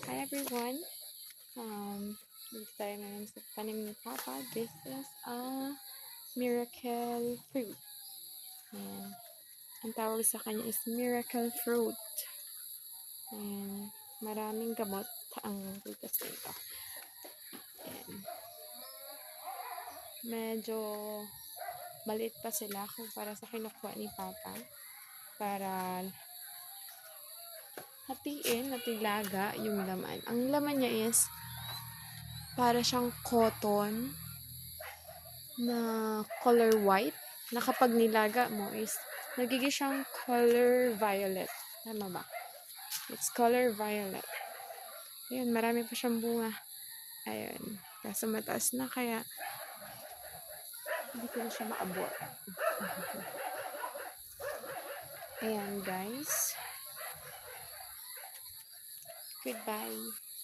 Hi everyone! Dito tayo ngayon sa tanim ni Papa. This is a miracle fruit. Ayan. Ang tawag sa kanya is miracle fruit. Ayan. Maraming gamot ang prutas nito. Ayan. Medyo maliit pa sila kumpara sa kinukuha ni Papa. Para hatiin at ilaga yung laman. Ang laman niya is para siyang cotton na color white na kapag nilaga mo is nagiging siyang color violet. Tama ba? It's color violet. Ayun, marami pa siyang bunga. Ayun. Kaso mataas na kaya hindi ko na siya maabot. Ayan guys. Goodbye.